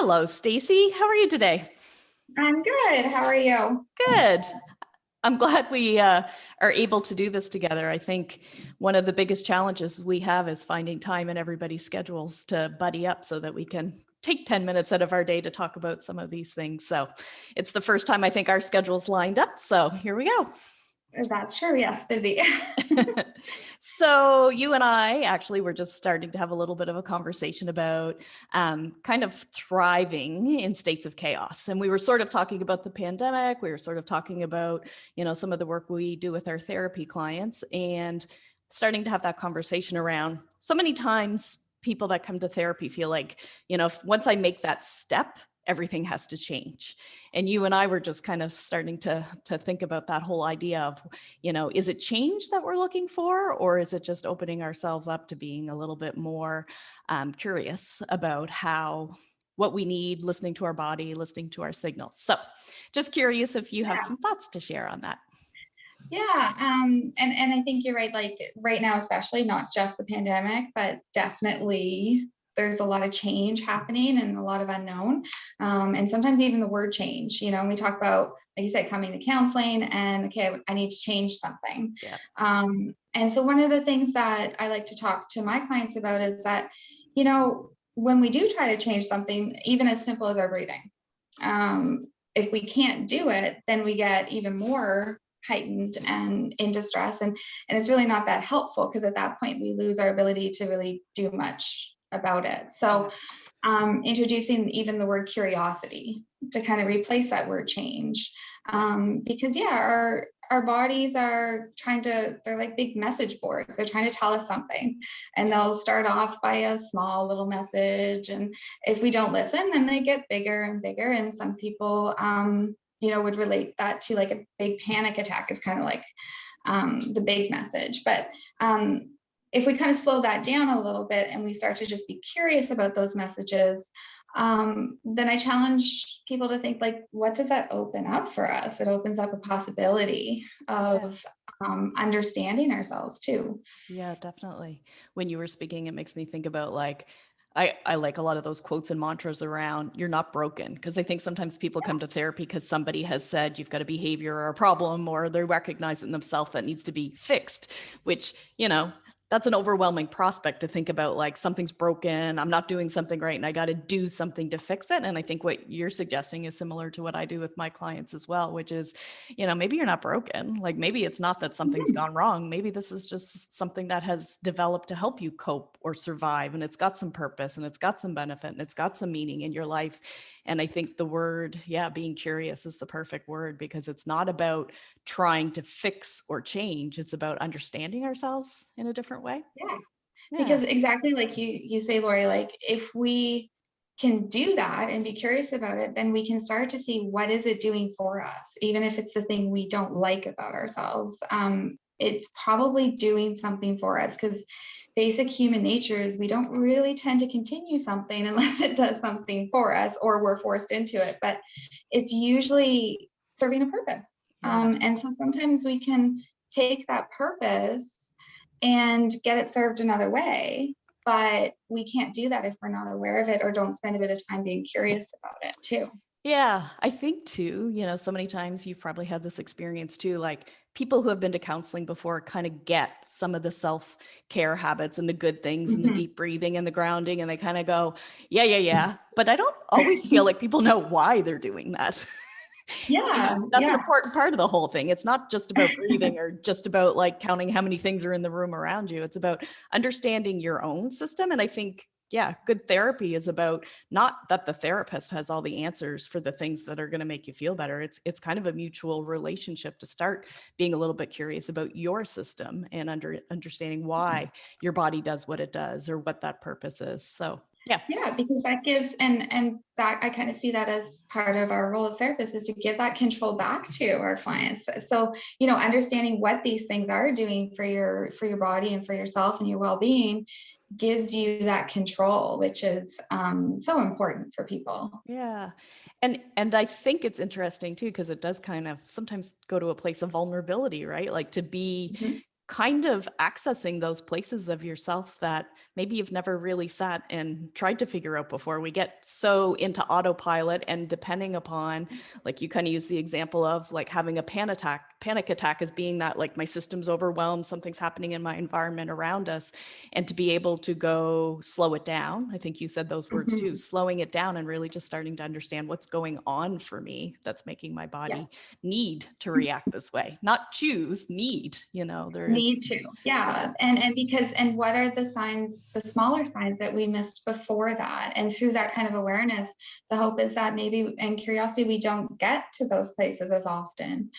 Hello, Stacey. How are you today? I'm good. How are you? Good. I'm glad we are able to do this together. I think one of the biggest challenges we have is finding time in everybody's schedules to buddy up so that we can take 10 minutes out of our day to talk about some of these things. So it's the first time I think our schedules lined up. So here we go. That's true. Yes, busy. So you and I actually were just starting to have a little bit of a conversation about kind of thriving in states of chaos. And we were sort of talking about the pandemic. We were sort of talking about, some of the work we do with our therapy clients and starting to have that conversation around so many times people that come to therapy feel like, if once I make that step, everything has to change. And you and I were just kind of starting to think about that whole idea of, is it change that we're looking for, or is it just opening ourselves up to being a little bit more curious about what we need, listening to our body, listening to our signals. So just curious if you have Yeah. some thoughts to share on that. Yeah. And I think you're right. Like right now, especially not just the pandemic, but definitely there's a lot of change happening and a lot of unknown. And sometimes even the word change, and we talk about, like you said, coming to counseling and okay, I need to change something. Yeah. And so one of the things that I like to talk to my clients about is that, when we do try to change something, even as simple as our breathing, if we can't do it, then we get even more heightened and in distress. And it's really not that helpful because at that point we lose our ability to really do much about it. So introducing even the word curiosity to kind of replace that word change. Because our bodies are they're like big message boards. They're trying to tell us something, and they'll start off by a small little message. And if we don't listen, then they get bigger and bigger. And some people, would relate that to like a big panic attack is kind of like the big message. But if we kind of slow that down a little bit and we start to just be curious about those messages, then I challenge people to think like, what does that open up for us? It opens up a possibility of understanding ourselves too. Yeah, definitely. When you were speaking, it makes me think about like, I like a lot of those quotes and mantras around you're not broken. Because I think sometimes people come to therapy because somebody has said you've got a behavior or a problem, or they recognize it in themselves that needs to be fixed, which, that's an overwhelming prospect to think about like something's broken, I'm not doing something right, and I got to do something to fix it. And I think what you're suggesting is similar to what I do with my clients as well, which is, maybe you're not broken. Like maybe it's not that something's gone wrong. Maybe this is just something that has developed to help you cope or survive. And it's got some purpose and it's got some benefit and it's got some meaning in your life. And I think the word, being curious is the perfect word because it's not about trying to fix or change. It's about understanding ourselves in a different way. Yeah. Yeah. Because exactly like you say, Lori, like if we can do that and be curious about it, then we can start to see what is it doing for us, even if it's the thing we don't like about ourselves. It's probably doing something for us because basic human nature is we don't really tend to continue something unless it does something for us or we're forced into it. But it's usually serving a purpose. Yeah. And so sometimes we can take that purpose and get it served another way. But we can't do that if we're not aware of it or don't spend a bit of time being curious about it too. Yeah, I think too, so many times you've probably had this experience too, like people who have been to counseling before kind of get some of the self-care habits and the good things and the Mhm. deep breathing and the grounding, and they kind of go, yeah, yeah, yeah. But I don't always feel like people know why they're doing that. Yeah, That's an yeah. important part of the whole thing. It's not just about breathing or just about like counting how many things are in the room around you. It's about understanding your own system. And I think, good therapy is about not that the therapist has all the answers for the things that are going to make you feel better. It's kind of a mutual relationship to start being a little bit curious about your system and understanding why your body does what it does or what that purpose is. So yeah. Yeah, because that gives and that I kind of see that as part of our role as therapists is to give that control back to our clients. So, understanding what these things are doing for your body and for yourself and your well-being gives you that control, which is so important for people. Yeah. And I think it's interesting too, because it does kind of sometimes go to a place of vulnerability, right? Like to be Mhm. kind of accessing those places of yourself that maybe you've never really sat and tried to figure out before. We get so into autopilot, and depending upon, like you kind of use the example of like having a panic attack as being that like my system's overwhelmed, something's happening in my environment around us, and to be able to go slow it down. I think you said those words too, Mhm. slowing it down and really just starting to understand what's going on for me that's making my Yeah. body need to react this way, not choose, need, there is. Need to. Yeah. Yeah. And because, and what are the signs, the smaller signs that we missed before that? And through that kind of awareness, the hope is that maybe, and curiosity, we don't get to those places as often,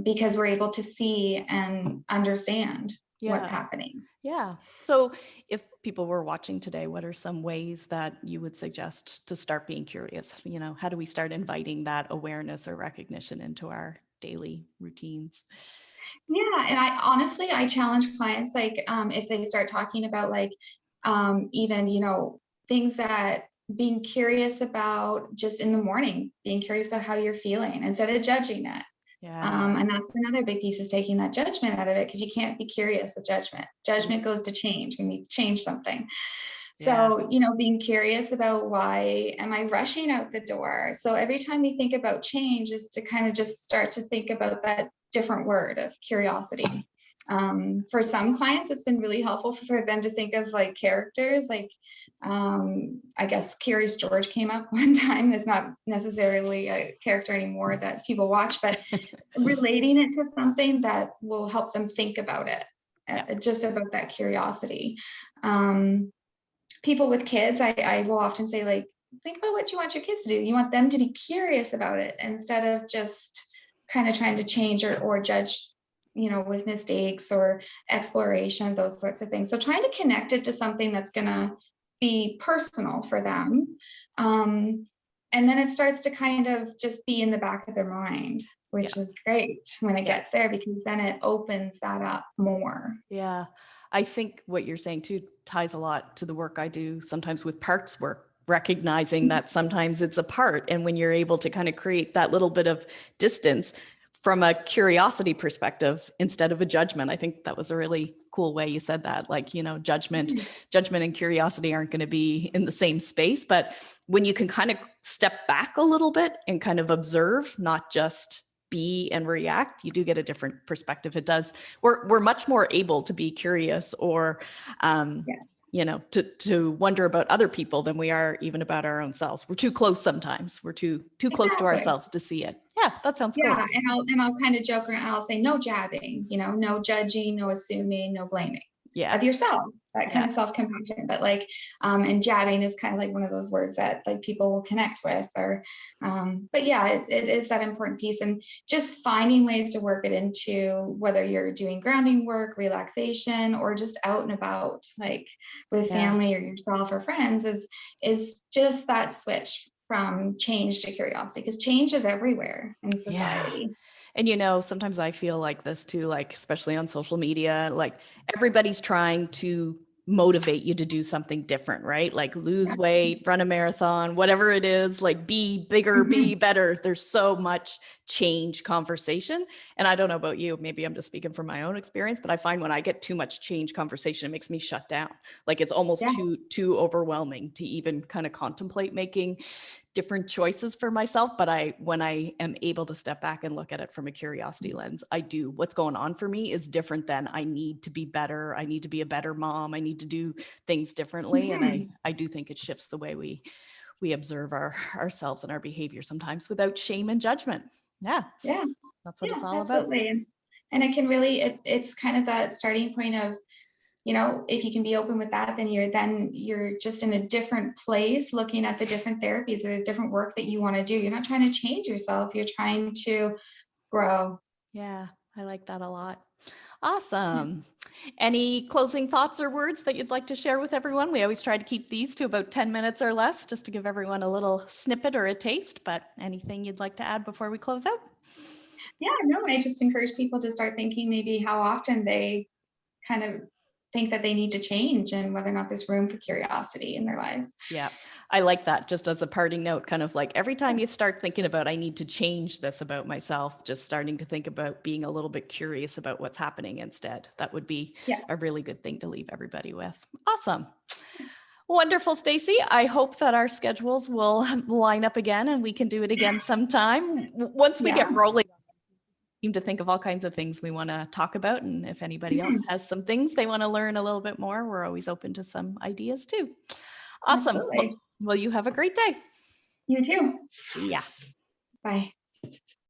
because we're able to see and understand what's Yeah. happening. Yeah. So if people were watching today, what are some ways that you would suggest to start being curious? How do we start inviting that awareness or recognition into our daily routines? Yeah, and I honestly, I challenge clients, like, if they start talking about like, even, things that being curious about just in the morning, being curious about how you're feeling instead of judging it. Yeah. And that's another big piece, is taking that judgment out of it, because you can't be curious with judgment. Judgment goes to change when you change something. Yeah. So, being curious about, why am I rushing out the door? So every time you think about change, is to kind of just start to think about that different word of curiosity. For some clients, it's been really helpful for them to think of like characters, like, I guess Curious George came up one time. It's not necessarily a character anymore that people watch, but relating it to something that will help them think about it, Yeah. just about that curiosity. Um, People with kids, I will often say, like, think about what you want your kids to do. You want them to be curious about it instead of just kind of trying to change or judge, with mistakes or exploration, those sorts of things. So trying to connect it to something that's going to be personal for them. And then it starts to kind of just be in the back of their mind, Yeah. which is great when it Yeah. gets there, because then it opens that up more. Yeah. I think what you're saying too ties a lot to the work I do sometimes with parts work, recognizing that sometimes it's a part. And when you're able to kind of create that little bit of distance from a curiosity perspective instead of a judgment, I think that was a really cool way you said that. Like, judgment and curiosity aren't going to be in the same space. But when you can kind of step back a little bit and kind of observe, not just be and react, you do get a different perspective. It does. We're much more able to be curious or, Yeah. to wonder about other people than we are even about our own selves. We're too close sometimes. We're too close to Exactly. ourselves to see it. Yeah, that sounds Yeah, great. and I'll kind of joke around. I'll say no jabbing, no judging, no assuming, no blaming Yeah, of yourself. That kind yeah, of self-compassion. But like, and jabbing is kind of like one of those words that like people will connect with, or, but yeah, it is that important piece, and just finding ways to work it into, whether you're doing grounding work, relaxation, or just out and about, like with yeah, family or yourself or friends, is just that switch from change to curiosity, because change is everywhere in yeah. society. And sometimes I feel like this too, like especially on social media, like everybody's trying to motivate you to do something different, right? Like lose Yeah. weight, run a marathon, whatever it is, like be bigger, be Mhm. better. There's so much change conversation. And I don't know about you, maybe I'm just speaking from my own experience, but I find when I get too much change conversation, it makes me shut down. Like it's almost Yeah. too overwhelming to even kind of contemplate making different choices for myself. But when I am able to step back and look at it from a curiosity lens, I do. What's going on for me is different than I need to be better. I need to be a better mom. I need to do things differently. And Mhm. I do think it shifts the way we observe ourselves and our behavior sometimes without shame and judgment. Yeah, Yeah. that's what Yeah, it's all about. absolutely. And it can really, it's kind of that starting point of, if you can be open with that, then you're just in a different place, looking at the different therapies or the different work that you want to do. You're not trying to change yourself, you're trying to grow. Yeah, I like that a lot. Awesome. Any closing thoughts or words that you'd like to share with everyone? We always try to keep these to about 10 minutes or less, just to give everyone a little snippet or a taste, but anything you'd like to add before we close out? Yeah, no, I just encourage people to start thinking maybe how often they kind of think that they need to change, and whether or not there's room for curiosity in their lives. Yeah, I like that. Just as a parting note, kind of like every time you start thinking about, I need to change this about myself, just starting to think about being a little bit curious about what's happening instead. That would be Yeah, a really good thing to leave everybody with. Awesome. Wonderful, Stacey. I hope that our schedules will line up again and we can do it again sometime. Once we yeah. get rolling, seem to think of all kinds of things we want to talk about. And if anybody else Mhm. has some things they want to learn a little bit more, we're always open to some ideas too. Awesome. Absolutely. Well, you have a great day. You too. Yeah. Bye.